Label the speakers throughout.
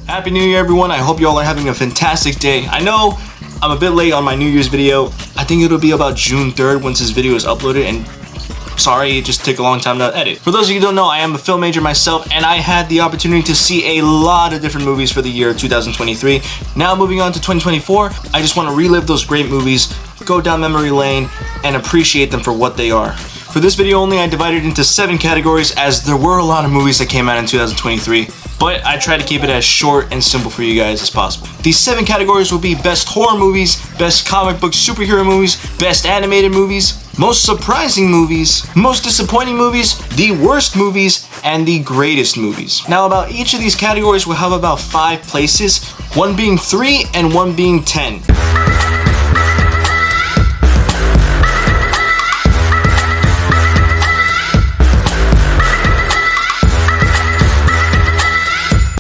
Speaker 1: Happy New Year, everyone. I hope you all are having a fantastic day. I know I'm a bit late on my New Year's video. I think it'll be about June 3rd once this video is uploaded, and sorry, it just took a long time to edit. For those of you who don't know, I am a film major myself, and I had the opportunity to see a lot of different movies for the year 2023. Now moving on to 2024, I just want to relive those great movies, go down memory lane, and appreciate them for what they are. For this video only, I divided into 7 categories as there were a lot of movies that came out in 2023, but I tried to keep it as short and simple for you guys as possible. These 7 categories will be best horror movies, best comic book superhero movies, best animated movies, most surprising movies, most disappointing movies, the worst movies, and the greatest movies. Now about each of these categories we'll have about 5 places, one being 3 and one being 10.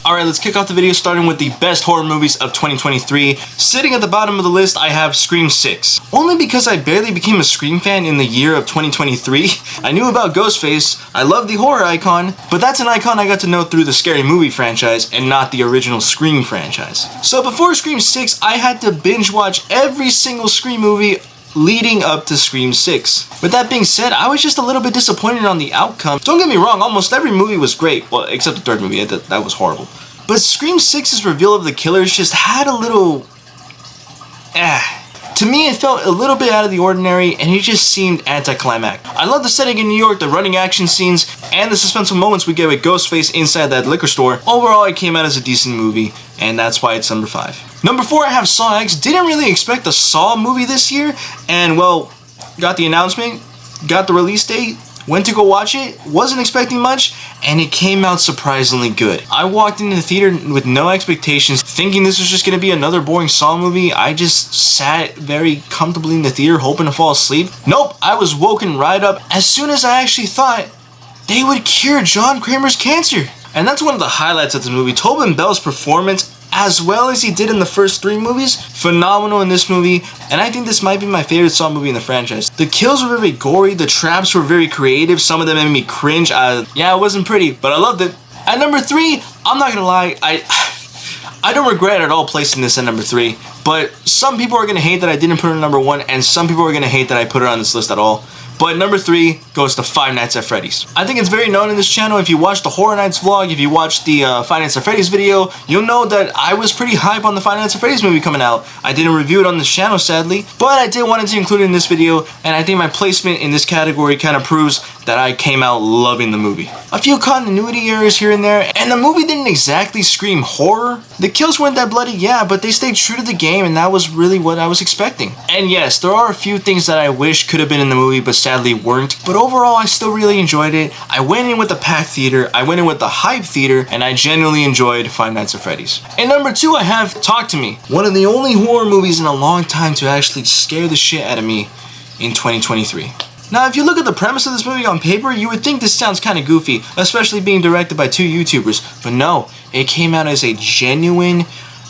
Speaker 1: Alright, let's kick off the video starting with the best horror movies of 2023. Sitting at the bottom of the list, I have Scream 6. Only because I barely became a Scream fan in the year of 2023. I knew about Ghostface, I love the horror icon, but that's an icon I got to know through the Scary Movie franchise and not the original Scream franchise. So before Scream 6, I had to binge watch every single Scream movie leading up to Scream 6. With that being said, I was just a little bit disappointed on the outcome. Don't get me wrong, almost every movie was great, well, except the third movie, that was horrible. But Scream 6's reveal of the killers just had a little... To me, it felt a little bit out of the ordinary, and it just seemed anticlimactic. I love the setting in New York, the running action scenes, and the suspenseful moments we get with Ghostface inside that liquor store. Overall, it came out as a decent movie, and that's why it's number 5. Number 4, I have Saw X. Didn't really expect a Saw movie this year, and well, got the announcement, got the release date, went to go watch it, wasn't expecting much, and it came out surprisingly good. I walked into the theater with no expectations, thinking this was just going to be another boring Saw movie. I just sat very comfortably in the theater hoping to fall asleep. Nope, I was woken right up as soon as I actually thought they would cure John Kramer's cancer. And that's one of the highlights of the movie. Tobin Bell's performance, as well as he did in the first 3 movies, phenomenal in this movie, and I think this might be my favorite Saw movie in the franchise. The kills were very gory, the traps were very creative, some of them made me cringe. Yeah, it wasn't pretty, but I loved it. At number 3, I'm not gonna lie, I don't regret at all placing this at number 3, but some people are gonna hate that I didn't put it on number 1, and some people are gonna hate that I put it on this list at all. But number 3 goes to Five Nights at Freddy's. I think it's very known in this channel. If you watch the Horror Nights vlog, if you watch the Five Nights at Freddy's video, you'll know that I was pretty hype on the Five Nights at Freddy's movie coming out. I didn't review it on this channel, sadly, but I did want to include it in this video, and I think my placement in this category kind of proves that I came out loving the movie. A few continuity errors here and there, and the movie didn't exactly scream horror. The kills weren't that bloody, yeah, but they stayed true to the game, and that was really what I was expecting. And yes, there are a few things that I wish could have been in the movie, but sadly weren't. But overall, I still really enjoyed it. I went in with a packed theater, I went in with the hype theater, and I genuinely enjoyed Five Nights at Freddy's. And number 2, I have Talk to Me. One of the only horror movies in a long time to actually scare the shit out of me in 2023. Now, if you look at the premise of this movie on paper, you would think this sounds kind of goofy, especially being directed by 2 YouTubers. But no, it came out as a genuine,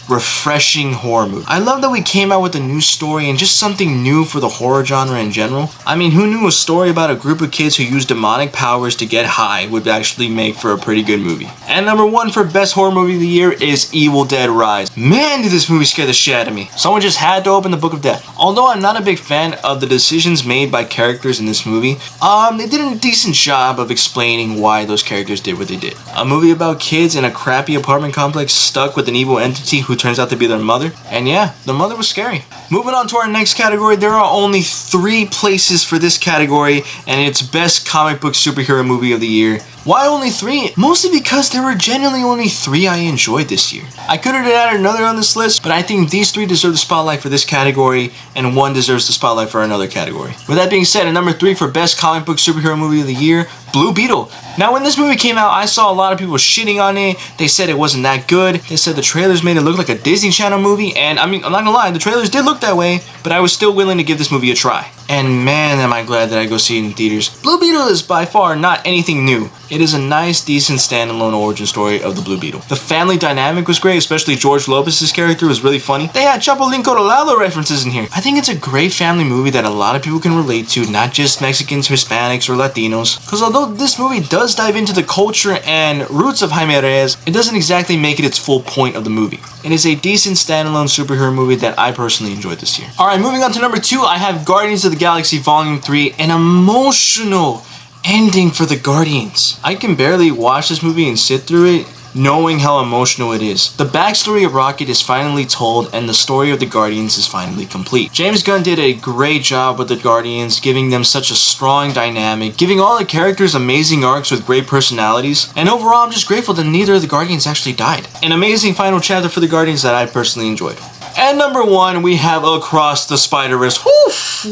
Speaker 1: refreshing horror movie. I love that we came out with a new story and just something new for the horror genre in general. I mean, who knew a story about a group of kids who use demonic powers to get high would actually make for a pretty good movie. And number 1 for best horror movie of the year is Evil Dead Rise. Man, did this movie scare the shit out of me. Someone just had to open the Book of Death. Although I'm not a big fan of the decisions made by characters in this movie, they did a decent job of explaining why those characters did what they did. A movie about kids in a crappy apartment complex stuck with an evil entity who turns out to be their mother. And yeah, the mother was scary. Moving on to our next category, there are only 3 places for this category, and it's best comic book superhero movie of the year. Why only 3? Mostly because there were genuinely only 3 I enjoyed this year. I could have added another on this list, but I think these 3 deserve the spotlight for this category, and 1 deserves the spotlight for another category. With that being said, at number 3 for best comic book superhero movie of the year, Blue Beetle. Now, when this movie came out, I saw a lot of people shitting on it. They said it wasn't that good. They said the trailers made it look like a Disney Channel movie, and I mean, I'm not gonna lie, the trailers did look that way, but I was still willing to give this movie a try. and man am I glad that I go see it in theaters. Blue Beetle is by far not anything new. It is a nice, decent standalone origin story of the Blue Beetle. The family dynamic was great, especially George Lopez's character was really funny. They had Chapulín Colorado references in here. I think it's a great family movie that a lot of people can relate to, not just Mexicans, Hispanics, or Latinos. Because although this movie does dive into the culture and roots of Jaime Reyes, it doesn't exactly make it its full point of the movie. It is a decent standalone superhero movie that I personally enjoyed this year. Alright, moving on to number 2, I have Guardians of the Galaxy Volume 3, an emotional ending for the Guardians. I can barely watch this movie and sit through it knowing how emotional it is. The backstory of Rocket is finally told and the story of the Guardians is finally complete. James Gunn did a great job with the Guardians, giving them such a strong dynamic, giving all the characters amazing arcs with great personalities, and overall I'm just grateful that neither of the Guardians actually died. An amazing final chapter for the Guardians that I personally enjoyed. And number 1, we have Across the Spider-Verse.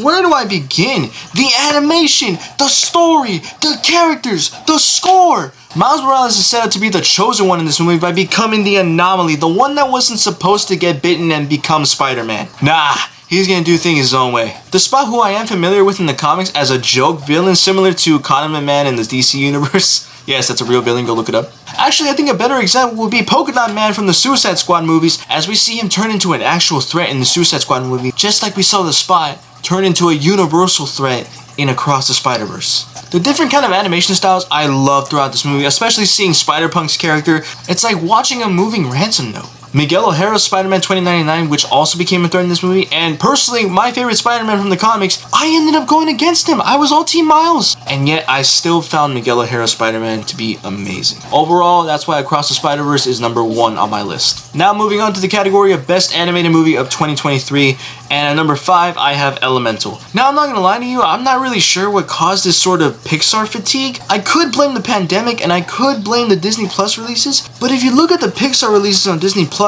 Speaker 1: Where do I begin? The animation, the story, the characters, the score. Miles Morales is set up to be the chosen one in this movie by becoming the anomaly, the one that wasn't supposed to get bitten and become Spider-Man. Nah, he's gonna do things his own way. Despite who I am familiar with in the comics as a joke villain similar to Condiment Man in the DC universe. Yes, that's a real villain, go look it up. Actually, I think a better example would be Polka Dot Man from the Suicide Squad movies, as we see him turn into an actual threat in the Suicide Squad movie, just like we saw the Spot turn into a universal threat in Across the Spider-Verse. The different kind of animation styles I love throughout this movie, especially seeing Spider-Punk's character. It's like watching a moving ransom note. Miguel O'Hara's Spider-Man 2099, which also became a threat in this movie, and personally, my favorite Spider-Man from the comics, I ended up going against him. I was all Team Miles. And yet, I still found Miguel O'Hara's Spider-Man to be amazing. Overall, that's why Across the Spider-Verse is number 1 on my list. Now, moving on to the category of Best Animated Movie of 2023, and at number 5, I have Elemental. Now, I'm not gonna lie to you, I'm not really sure what caused this sort of Pixar fatigue. I could blame the pandemic, and I could blame the Disney Plus releases, but if you look at the Pixar releases on Disney Plus,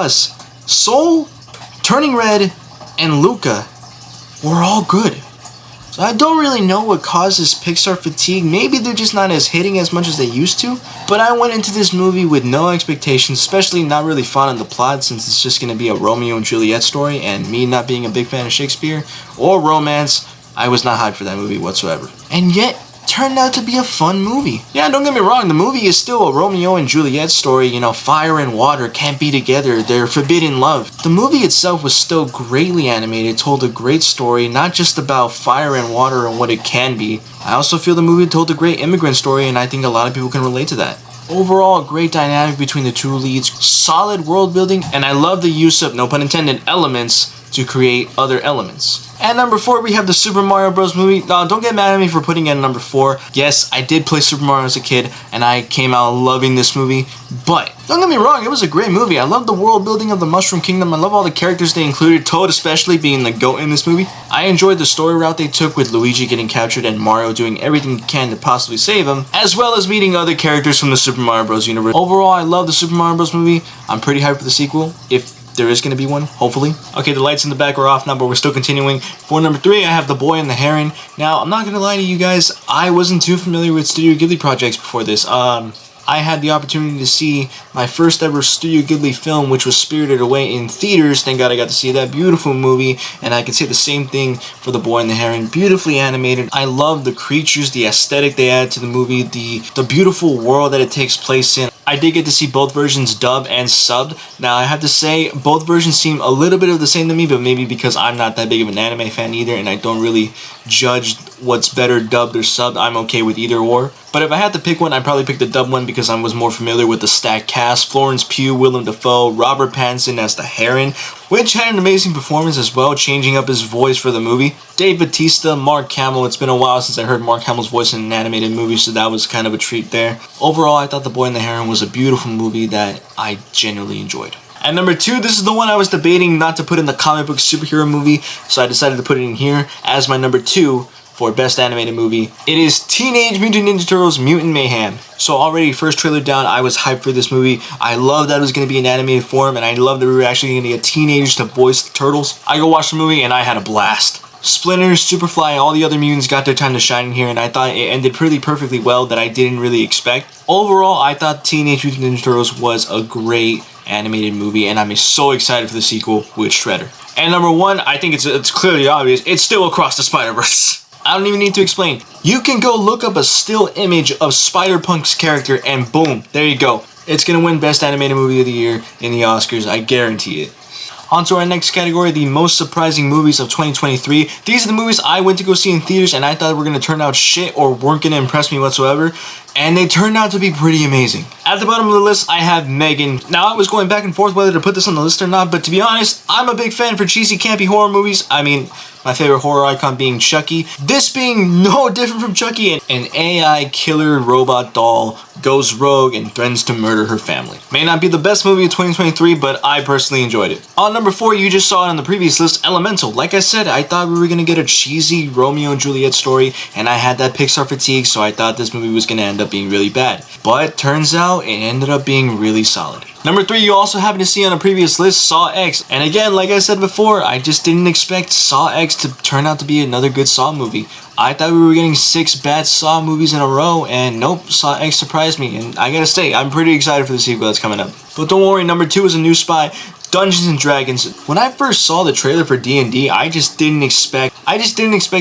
Speaker 1: Soul, Turning Red, and Luca were all good. So I don't really know what causes Pixar fatigue. Maybe they're just not as hitting as much as they used to. But I went into this movie with no expectations, especially not really fond of the plot since it's just going to be a Romeo and Juliet story, and me not being a big fan of Shakespeare or romance, I was not hyped for that movie whatsoever. And yet, turned out to be a fun movie. Yeah, don't get me wrong, the movie is still a Romeo and Juliet story, you know, fire and water can't be together, they're forbidden love. The movie itself was still greatly animated, told a great story, not just about fire and water and what it can be. I also feel the movie told a great immigrant story, and I think a lot of people can relate to that. Overall, a great dynamic between the two leads, solid world building, and I love the use of, no pun intended, elements to create other elements. At number 4, we have the Super Mario Bros. Movie. Now, don't get mad at me for putting it at number 4. Yes, I did play Super Mario as a kid, and I came out loving this movie. But, don't get me wrong, it was a great movie. I love the world building of the Mushroom Kingdom. I love all the characters they included, Toad especially being the GOAT in this movie. I enjoyed the story route they took with Luigi getting captured and Mario doing everything he can to possibly save him, as well as meeting other characters from the Super Mario Bros. Universe. Overall, I love the Super Mario Bros. Movie. I'm pretty hyped for the sequel, if there is going to be one, hopefully. Okay, the lights in the back are off now, but we're still continuing. For number 3, I have The Boy and the Heron. Now, I'm not going to lie to you guys, I wasn't too familiar with Studio Ghibli projects before this. I had the opportunity to see my first ever Studio Ghibli film, which was Spirited Away, in theaters. Thank God I got to see that beautiful movie, and I can say the same thing for The Boy and the Heron. Beautifully animated. I love the creatures, the aesthetic they add to the movie, the beautiful world that it takes place in. I did get to see both versions dubbed and subbed. Now, I have to say, both versions seem a little bit of the same to me, but maybe because I'm not that big of an anime fan either, and I don't really judge what's better dubbed or subbed. I'm okay with either or. But if I had to pick one, I'd probably pick the dubbed one because I was more familiar with the stacked cast. Florence Pugh, Willem Dafoe, Robert Pattinson as the Heron, which had an amazing performance as well, changing up his voice for the movie. Dave Bautista, Mark Hamill. It's been a while since I heard Mark Hamill's voice in an animated movie, so that was kind of a treat there. Overall, I thought The Boy and the Heron was a beautiful movie that I genuinely enjoyed. At number 2, this is the one I was debating not to put in the comic book superhero movie, so I decided to put it in here as my number 2 for Best Animated Movie. It is Teenage Mutant Ninja Turtles Mutant Mayhem. So already, first trailer down, I was hyped for this movie. I love that it was going to be in animated form, and I love that we were actually going to get teenagers to voice the Turtles. I go watch the movie, and I had a blast. Splinter, Superfly, and all the other mutants got their time to shine in here, and I thought it ended pretty perfectly well that I didn't really expect. Overall, I thought Teenage Mutant Ninja Turtles was a great animated movie, and I'm so excited for the sequel with Shredder. And number one, I think it's clearly obvious, it's still Across the Spider-Verse. I don't even need to explain. You can go look up a still image of Spider-Punk's character and boom, there you go. It's gonna win Best Animated Movie of the Year in the Oscars, I guarantee it. On to our next category, the most surprising movies of 2023. These are the movies I went to go see in theaters and I thought were going to turn out shit or weren't going to impress me whatsoever. And they turned out to be pretty amazing. At the bottom of the list, I have Megan. Now, I was going back and forth whether to put this on the list or not, but to be honest, I'm a big fan for cheesy, campy horror movies. I mean, my favorite horror icon being Chucky. This being no different from Chucky, an AI killer robot doll goes rogue and threatens to murder her family. May not be the best movie of 2023, but I personally enjoyed it. On number 4, you just saw it on the previous list, Elemental. Like I said, I thought we were going to get a cheesy Romeo and Juliet story, and I had that Pixar fatigue, so I thought this movie was going to end up being really bad. But turns out, it ended up being really solid. Number 3, you also happen to see on a previous list, Saw X. And again, like I said before, I just didn't expect Saw X to turn out to be another good Saw movie. I thought we were getting 6 bad Saw movies in a row, and nope, Saw X surprised me. And I gotta say, I'm pretty excited for the sequel that's coming up. But don't worry, number 2 is a new spy, Dungeons and Dragons. When I first saw the trailer for D&D, I just didn't expect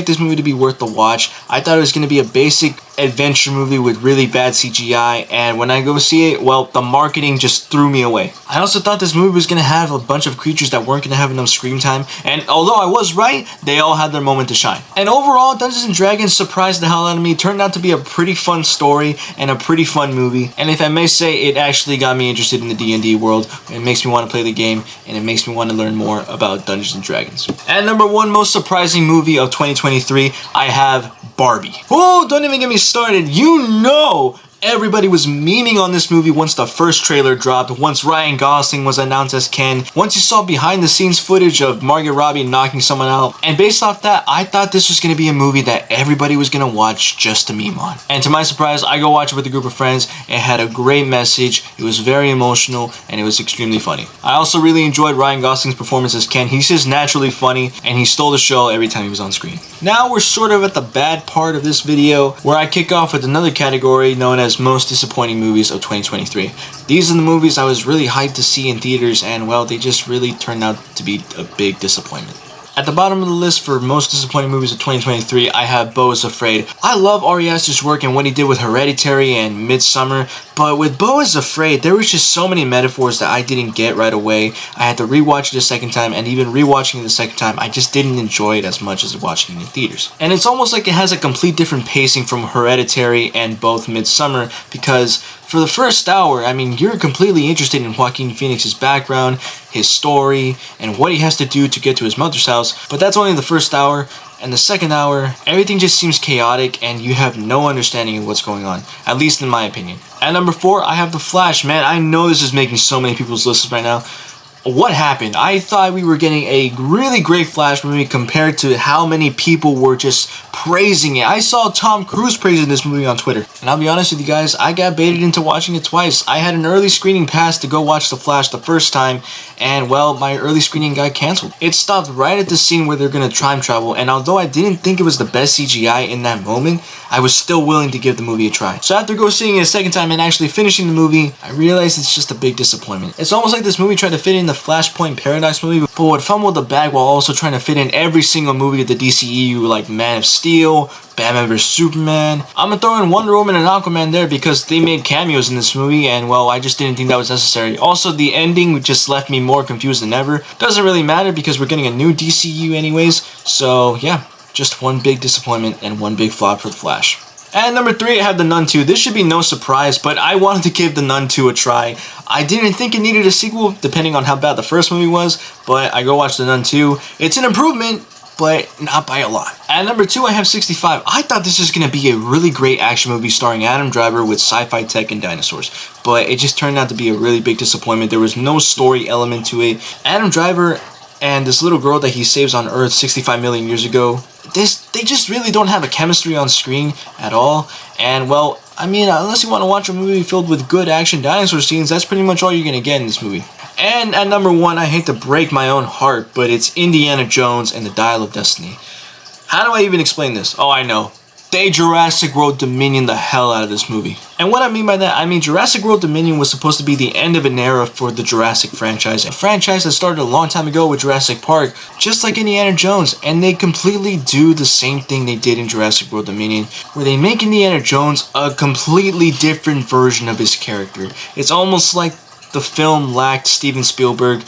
Speaker 1: this movie to be worth the watch. I thought it was going to be a basic adventure movie with really bad CGI, and when I go see it, well, the marketing just threw me away. I also thought this movie was going to have a bunch of creatures that weren't going to have enough screen time, and although I was right, they all had their moment to shine. And overall, Dungeons and Dragons surprised the hell out of me. It turned out to be a pretty fun story and a pretty fun movie, and if I may say, it actually got me interested in the D&D world. It makes me want to play the game, and it makes me want to learn more about Dungeons and Dragons. And number 1 most surprising movie of 2023, I have Barbie. Oh, don't even get me started. You know everybody was memeing on this movie once the first trailer dropped, once Ryan Gosling was announced as Ken, once you saw behind the scenes footage of Margot Robbie knocking someone out, and based off that, I thought this was going to be a movie that everybody was going to watch just to meme on. And to my surprise, I go watch it with a group of friends. It had a great message, it was very emotional, and it was extremely funny. I also really enjoyed Ryan Gosling's performance as Ken. He's just naturally funny, and he stole the show every time he was on screen. Now we're sort of at the bad part of this video, where I kick off with another category known as most disappointing movies of 2023. These are the movies I was really hyped to see in theaters, and well, they just really turned out to be a big disappointment. At the bottom of the list for most disappointing movies of 2023, I have Beau is Afraid. I love Ari Aster's work and what he did with Hereditary and Midsommar, but with Beau is Afraid, there was just so many metaphors that I didn't get right away. I had to rewatch it a second time, and even rewatching it the second time, I just didn't enjoy it as much as watching it in theaters. And it's almost like it has a complete different pacing from Hereditary and both Midsommar, because for the first hour, I mean, you're completely interested in Joaquin Phoenix's background, his story, and what he has to do to get to his mother's house, but that's only the first hour, and the second hour, everything just seems chaotic and you have no understanding of what's going on, at least in my opinion. At number 4, I have The Flash. Man, I know this is making so many people's lists right now. What happened? I thought we were getting a really great Flash movie compared to how many people were just praising it. I saw Tom Cruise praising this movie on Twitter. And I'll be honest with you guys, I got baited into watching it twice. I had an early screening pass to go watch The Flash the first time, and well, my early screening got canceled. It stopped right at the scene where they're gonna time travel, and although I didn't think it was the best CGI in that moment, I was still willing to give the movie a try. So after go seeing it a second time and actually finishing the movie, I realized it's just a big disappointment. It's almost like this movie tried to fit in the Flashpoint Paradox movie, but would fumble the bag while also trying to fit in every single movie of the DCEU, like Man of Steel, Batman vs Superman. I'm gonna throw in Wonder Woman and Aquaman there because they made cameos in this movie, and well, I just didn't think that was necessary. Also, the ending just left me more confused than ever. Doesn't really matter because we're getting a new DCU anyways, so yeah, just one big disappointment and one big flop for The Flash. At number 3, I have The Nun 2. This should be no surprise, but I wanted to give The Nun 2 a try. I didn't think it needed a sequel, depending on how bad the first movie was, but I go watch The Nun 2. It's an improvement, but not by a lot. At number 2, I have 65. I thought this was going to be a really great action movie starring Adam Driver with sci-fi tech and dinosaurs, but it just turned out to be a really big disappointment. There was no story element to it. Adam Driver and this little girl that he saves on Earth 65 million years ago, they just really don't have a chemistry on screen at all. And well, I mean, unless you want to watch a movie filled with good action dinosaur scenes, that's pretty much all you're gonna get in this movie. And at number 1, I hate to break my own heart, but it's Indiana Jones and the Dial of Destiny. How do I even explain this? Oh, I know. They Jurassic World Dominion the hell out of this movie. And what I mean by that, I mean Jurassic World Dominion was supposed to be the end of an era for the Jurassic franchise. A franchise that started a long time ago with Jurassic Park, just like Indiana Jones. And they completely do the same thing they did in Jurassic World Dominion, where they make Indiana Jones a completely different version of his character. It's almost like the film lacked Steven Spielberg,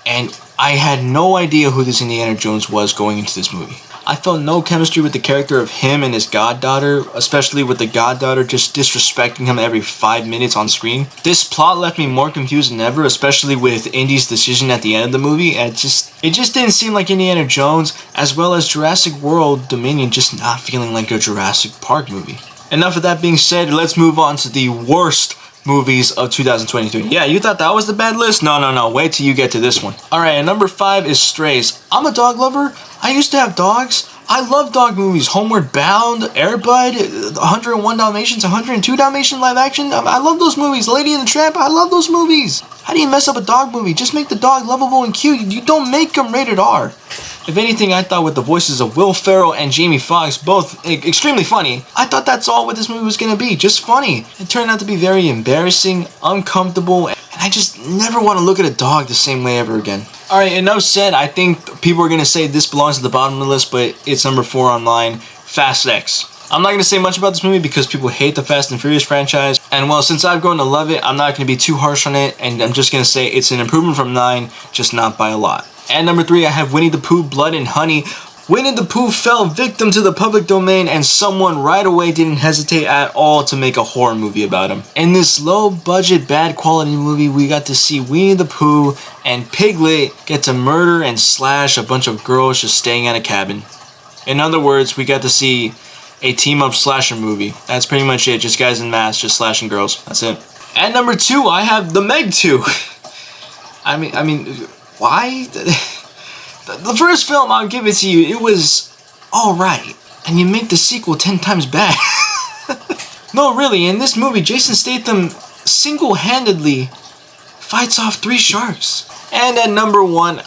Speaker 1: and I had no idea who this Indiana Jones was going into this movie. I felt no chemistry with the character of him and his goddaughter, especially with the goddaughter just disrespecting him every 5 minutes on screen. This plot left me more confused than ever, especially with Indy's decision at the end of the movie. And it just didn't seem like Indiana Jones, as well as Jurassic World Dominion just not feeling like a Jurassic Park movie. Enough of that being said, let's move on to the worst movies of 2023. Yeah, you thought that was the bad list? No. Wait till you get to this one. Alright, and number 5 is Strays. I'm a dog lover. I used to have dogs. I love dog movies. Homeward Bound, Air Bud, 101 Dalmatians, 102 Dalmatian live action. I love those movies. Lady and the Tramp, I love those movies. How do you mess up a dog movie? Just make the dog lovable and cute. You don't make them rated R. If anything, I thought with the voices of Will Ferrell and Jamie Foxx, both extremely funny, I thought that's all what this movie was going to be, just funny. It turned out to be very embarrassing, uncomfortable, and I just never want to look at a dog the same way ever again. Alright, enough said. I think people are going to say this belongs at the bottom of the list, but it's number 4 online, Fast X. I'm not going to say much about this movie because people hate the Fast and Furious franchise, and well, since I've grown to love it, I'm not going to be too harsh on it, and I'm just going to say it's an improvement from 9, just not by a lot. And number 3, I have Winnie the Pooh, Blood and Honey. Winnie the Pooh fell victim to the public domain, and someone right away didn't hesitate at all to make a horror movie about him. In this low-budget, bad-quality movie, we got to see Winnie the Pooh and Piglet get to murder and slash a bunch of girls just staying at a cabin. In other words, we got to see a team-up slasher movie. That's pretty much it, just guys in masks just slashing girls. That's it. At number 2, I have The Meg 2. I mean, why? The first film, I'll give it to you, it was alright. And you make the sequel 10 times bad. No, really, in this movie, Jason Statham single-handedly fights off 3 sharks. And at number 1,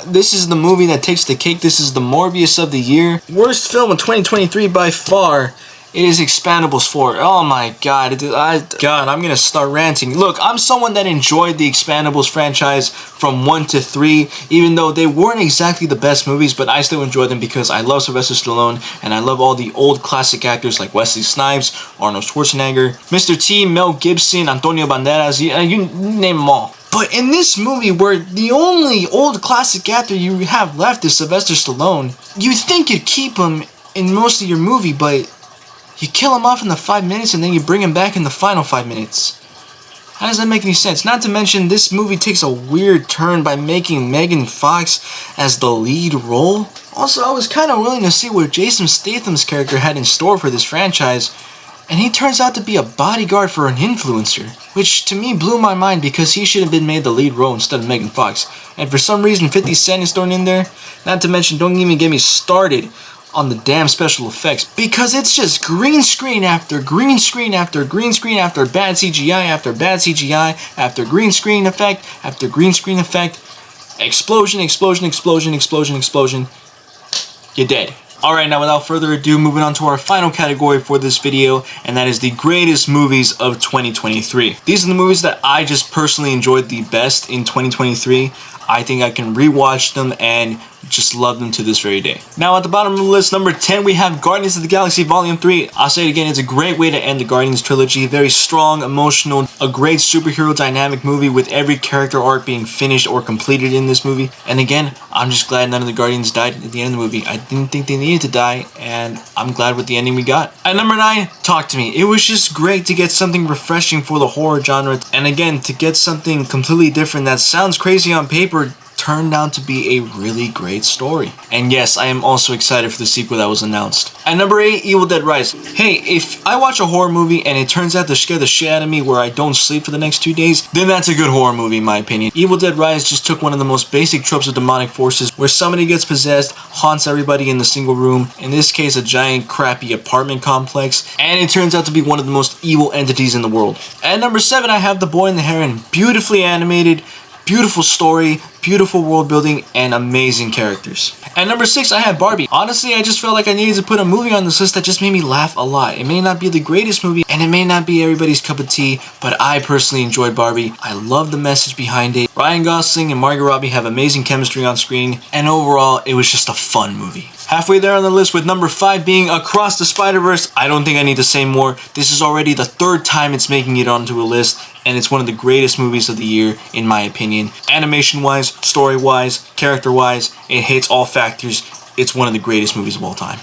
Speaker 1: this is the movie that takes the cake. This is the Morbius of the year. Worst film of 2023 by far. It is Expendables 4. Oh my god. I'm gonna start ranting. Look, I'm someone that enjoyed the Expendables franchise from 1 to 3, even though they weren't exactly the best movies, but I still enjoy them because I love Sylvester Stallone, and I love all the old classic actors like Wesley Snipes, Arnold Schwarzenegger, Mr. T, Mel Gibson, Antonio Banderas, you name them all. But in this movie, where the only old classic actor you have left is Sylvester Stallone, you think you'd keep him in most of your movie, but you kill him off in the 5 minutes and then you bring him back in the final 5 minutes. How does that make any sense? Not to mention, this movie takes a weird turn by making Megan Fox as the lead role. Also, I was kind of willing to see what Jason Statham's character had in store for this franchise, and he turns out to be a bodyguard for an influencer, which to me blew my mind because he should have been made the lead role instead of Megan Fox. And for some reason, 50 Cent is thrown in there. Not to mention, don't even get me started on the damn special effects, because it's just green screen after green screen after green screen after bad CGI after bad CGI after green screen effect after green screen effect. Explosion, explosion, explosion, explosion, explosion. You're dead. Alright, now without further ado, moving on to our final category for this video, and that is the greatest movies of 2023. These are the movies that I just personally enjoyed the best in 2023. I think I can rewatch them and just love them to this very day. Now at the bottom of the list, number 10, we have Guardians of the Galaxy Volume 3. I'll say it again, it's a great way to end the Guardians trilogy. Very strong, emotional, a great superhero dynamic movie with every character arc being finished or completed in this movie. And again, I'm just glad none of the Guardians died at the end of the movie. I didn't think they needed to die, and I'm glad with the ending we got. At number 9, Talk to Me. It was just great to get something refreshing for the horror genre, and again, to get something completely different that sounds crazy on paper turned out to be a really great story. And yes, I am also excited for the sequel that was announced. At number 8, Evil Dead Rise. Hey, if I watch a horror movie and it turns out to scare the shit out of me where I don't sleep for the next 2 days, then that's a good horror movie in my opinion. Evil Dead Rise just took one of the most basic tropes of demonic forces, where somebody gets possessed, haunts everybody in the single room, in this case a giant crappy apartment complex, and it turns out to be one of the most evil entities in the world. At number 7, I have The Boy and the Heron. Beautifully animated, beautiful story, beautiful world building, and amazing characters. At number 6, I have Barbie. Honestly, I just felt like I needed to put a movie on this list that just made me laugh a lot. It may not be the greatest movie, and it may not be everybody's cup of tea, but I personally enjoyed Barbie. I love the message behind it. Ryan Gosling and Margot Robbie have amazing chemistry on screen, and overall, it was just a fun movie. Halfway there on the list with number 5 being Across the Spider-Verse. I don't think I need to say more. This is already the 3rd time it's making it onto a list, and it's one of the greatest movies of the year, in my opinion. Animation-wise, story-wise, character-wise, it hits all factors. It's one of the greatest movies of all time.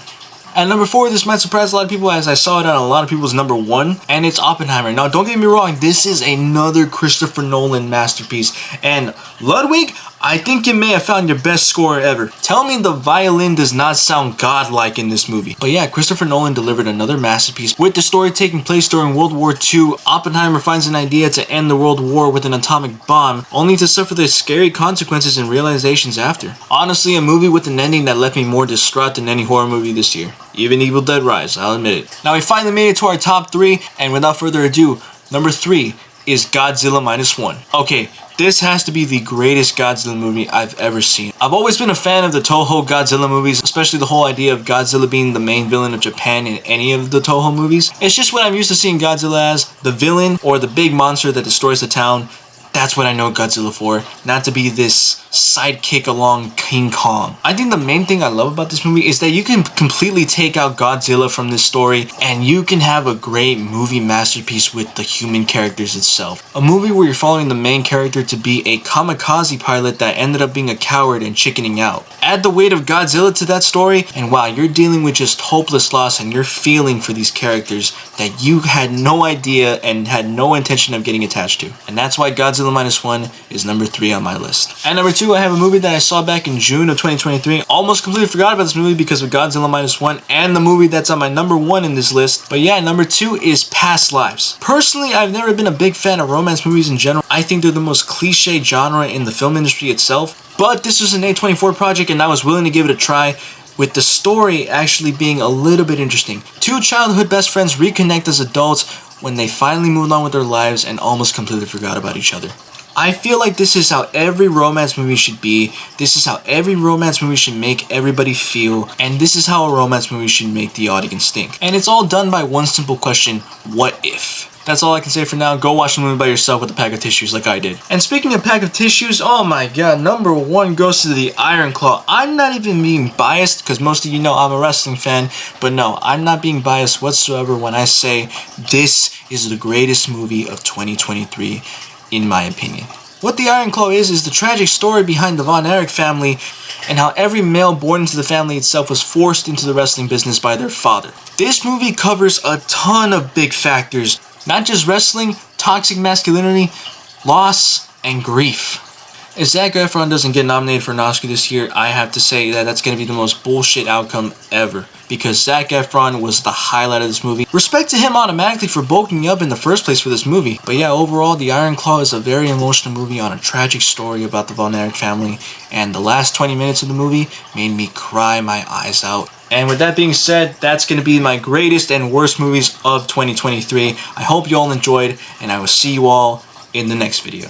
Speaker 1: At number 4, this might surprise a lot of people as I saw it on a lot of people's number 1, and it's Oppenheimer. Now, don't get me wrong, this is another Christopher Nolan masterpiece, and Ludwig, I think you may have found your best score ever. Tell me the violin does not sound godlike in this movie. But yeah, Christopher Nolan delivered another masterpiece. With the story taking place during World War II, Oppenheimer finds an idea to end the World War with an atomic bomb, only to suffer the scary consequences and realizations after. Honestly, a movie with an ending that left me more distraught than any horror movie this year. Even Evil Dead Rise, I'll admit it. Now we finally made it to our top 3, and without further ado, number 3 is Godzilla Minus One. Okay, this has to be the greatest Godzilla movie I've ever seen. I've always been a fan of the Toho Godzilla movies, especially the whole idea of Godzilla being the main villain of Japan in any of the Toho movies. It's just what I'm used to seeing Godzilla as, the villain or the big monster that destroys the town. That's what I know Godzilla for, not to be this sidekick along King Kong. I think the main thing I love about this movie is that you can completely take out Godzilla from this story and you can have a great movie masterpiece with the human characters itself. A movie where you're following the main character to be a kamikaze pilot that ended up being a coward and chickening out. Add the weight of Godzilla to that story and wow, you're dealing with just hopeless loss and you're feeling for these characters that you had no idea and had no intention of getting attached to. And that's why Godzilla Minus One is number 3 on my list. At number 2, I have a movie that I saw back in June of 2023. Almost completely forgot about this movie because of Godzilla Minus One and the movie that's on my number 1 in this list. But yeah, number 2 is Past Lives. Personally, I've never been a big fan of romance movies in general. I think they're the most cliche genre in the film industry itself. But this was an A24 project and I was willing to give it a try, with the story actually being a little bit interesting. 2 childhood best friends reconnect as adults when they finally moved on with their lives and almost completely forgot about each other. I feel like this is how every romance movie should be, this is how every romance movie should make everybody feel, and this is how a romance movie should make the audience think. And it's all done by one simple question: what if? That's all I can say for now. Go watch the movie by yourself with a pack of tissues like I did. And speaking of pack of tissues, oh my god, number 1 goes to the Iron Claw. I'm not even being biased because most of you know I'm a wrestling fan, but no, I'm not being biased whatsoever when I say this is the greatest movie of 2023, in my opinion. What the Iron Claw is the tragic story behind the Von Erich family and how every male born into the family itself was forced into the wrestling business by their father. This movie covers a ton of big factors. Not just wrestling, toxic masculinity, loss, and grief. If Zac Efron doesn't get nominated for an Oscar this year, I have to say that that's going to be the most bullshit outcome ever. Because Zac Efron was the highlight of this movie. Respect to him automatically for bulking up in the first place for this movie. But yeah, overall, The Iron Claw is a very emotional movie on a tragic story about the Von Erich family. And the last 20 minutes of the movie made me cry my eyes out. And with that being said, that's going to be my greatest and worst movies of 2023. I hope you all enjoyed, and I will see you all in the next video.